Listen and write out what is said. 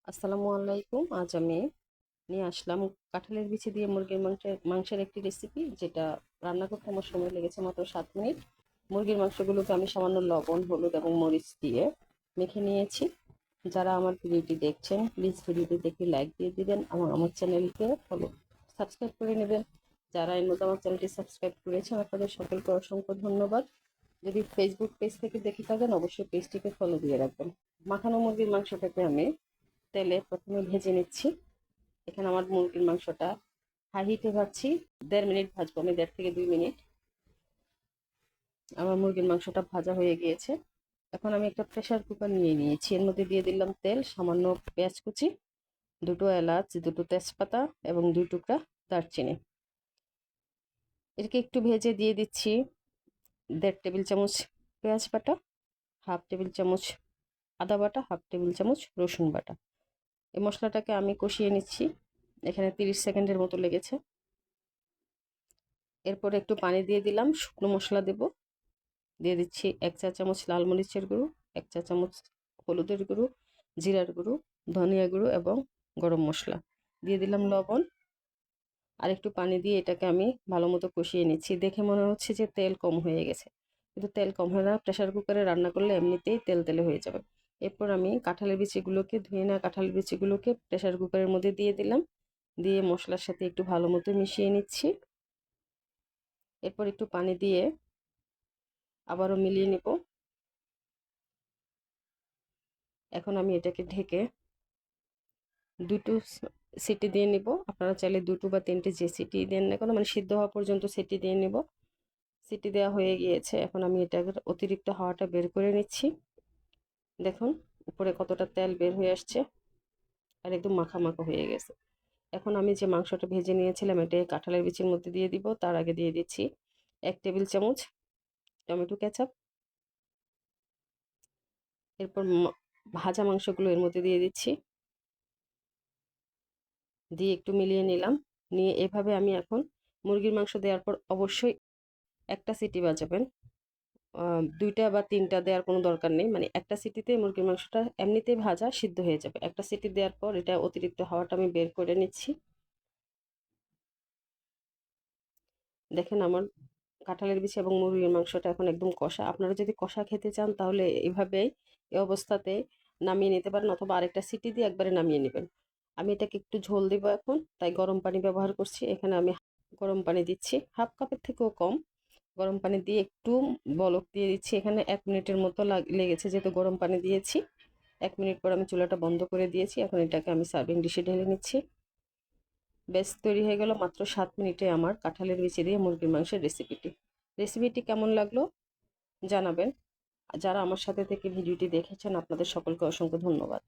আসসালামু আলাইকুম। আজ আমি নিয়ে আসলাম কাঁঠালের বিচি দিয়ে মুরগির মাংসের একটি রেসিপি, যেটা রান্না করতে আমার সময় লেগেছে মাত্র 7 মিনিট। মুরগির মাংসগুলোকে আমি সামান্য লবণ, হলুদ এবং মরিচ দিয়ে মেখে নিয়েছি। যারা আমার ভিডিওটি দেখছেন, প্লিজ ভিডিওটিতে একটি লাইক দিয়ে দিবেন এবং আমার চ্যানেলকে সাবস্ক্রাইব করে নেবেন। যারা এর মধ্যে আমার চ্যানেলটি সাবস্ক্রাইব করেছেন, আপনাদের সকলকে অসংখ্য ধন্যবাদ। যদি ফেসবুক পেজ থেকে দেখে থাকেন, অবশ্যই পেজটিকে ফলো দিয়ে রাখবেন। মাখানো মুরগির মাংসটাকে আমি তেলে প্রথমে ভেজে নিচ্ছি। এখানে আমার মুরগির মাংসটা হাই হিটে ভাজছি। 1.5 মিনিট ভাজবো আমি, 1.5 থেকে 2 মিনিট। আমার মুরগির মাংসটা ভাজা হয়ে গিয়েছে। এখন আমি একটা প্রেসার কুকার নিয়ে নিয়েছি। এর মধ্যে দিয়ে দিলাম তেল, সামান্য পেঁয়াজ কুচি, দুটো এলাচ, দুটো তেজপাতা এবং 2 টুকরা দারচিনি। এটাকে একটু ভেজে দিয়ে দিচ্ছি 1.5 টেবিল চামচ পেঁয়াজ বাটা, 1/2 টেবিল চামচ আদা বাটা, 1/2 টেবিল চামচ রসুন বাটা। এই মশলাটাকে আমি কষিয়ে নিচ্ছি। এখানে 30 সেকেন্ডের মতো লেগেছে। এরপরে একটু পানি দিয়ে দিলাম, শুকনো মশলা দেব। দিয়ে দিচ্ছি 1 চা চামচ লাল মরিচের গুঁড়ো, 1 চা চামচ হলুদের গুঁড়ো, জিরার গুঁড়ো, ধনিয়া গুঁড়ো এবং গরম মশলা। দিয়ে দিলাম লবণ। আর একটু পানি দিয়ে এটাকে আমি ভালো মতো কষিয়ে নিচ্ছি। দেখে মনে হচ্ছে যে তেল কম হয়ে গেছে, কিন্তু তেল কম হয় না। প্রেসার কুকারে রান্না করলে এমনিতেই তেল তেলে হয়ে যাবে। এরপর আমি কাঁঠালের বিচিগুলোকে ধুয়ে না কাঁঠালের বিচিগুলোকে প্রেসার কুকারের মধ্যে দিয়ে দিলাম। দিয়ে মশলার সাথে একটু ভালো মতো মিশিয়ে নিচ্ছি। এরপর একটু পানি দিয়ে আবারও মিলিয়ে নিব। এখন আমি এটাকে ঢেকে দুটো সিটি দিয়ে নিব। আপনারা চাইলে 2 বা 3টে যে সিটি দেন না কেন, মানে সিদ্ধ হওয়া পর্যন্ত সিটি দিয়ে নিব। সিটি দেওয়া হয়ে গিয়েছে। এখন আমি এটার অতিরিক্ত হাওয়াটা বের করে নিচ্ছি। দেখুন উপরে কতটা তেল বের হয়ে আসছে আর একদম মাখা মাখা হয়ে গেছে। এখন আমি যে মাংসটা ভেজে নিয়েছিলাম, এটা কাঁঠালের বিচির মধ্যে দিয়ে দিব। তার আগে দিয়ে দিচ্ছি 1 টেবিল চামচ টমেটো কেচাপ। এরপর ভাজা মাংসগুলো এর মধ্যে দিয়ে দিচ্ছি, দিয়ে একটু মিলিয়ে নিলাম। নিয়ে এভাবে আমি এখন মুরগির মাংস দেওয়ার পর অবশ্যই একটা সিটি বাজাবেন। 2টা বা 3টা দেওয়ার কোনো দরকার নেই, মানে একটা সিটিতে মুরগির মাংসটা এমনিতেই ভাজা সিদ্ধ হয়ে যাবে। একটা সিটি দেওয়ার পর এটা অতিরিক্ত হাওয়াটা আমি বের করে নিচ্ছি। দেখেন আমার কাঁঠালের বিচি এবং মুরগির মাংসটা এখন একদম কষা। আপনারা যদি কষা খেতে চান তাহলে এইভাবেই এই অবস্থাতে নামিয়ে নিতে পারেন, অথবা আরেকটা সিটি দিয়ে একবারে নামিয়ে নেবেন। আমি এটাকে একটু ঝোল দিব এখন, তাই গরম পানি ব্যবহার করছি। এখানে আমি গরম পানি দিচ্ছি, 1/2 কাপের থেকেও কম। গরম পানি দিয়ে একটু বলক দিয়ে দিচ্ছি। এখানে 1 মিনিটের মতো লেগেছে, যেহেতু গরম পানি দিয়েছি। 1 মিনিট পর আমি চুলাটা বন্ধ করে দিয়েছি। এখন এটাকে আমি সার্ভিং ডিশে ঢেলে নিচ্ছি। বেশ, তৈরি হয়ে গেল মাত্র 7 মিনিটে আমার কাঁঠালের বিচি দিয়ে মুরগির মাংসের রেসিপিটি কেমন লাগলো জানাবেন। যারা আমার সাথে থেকে ভিডিওটি দেখেছেন, আপনাদের সকলকে অসংখ্য ধন্যবাদ।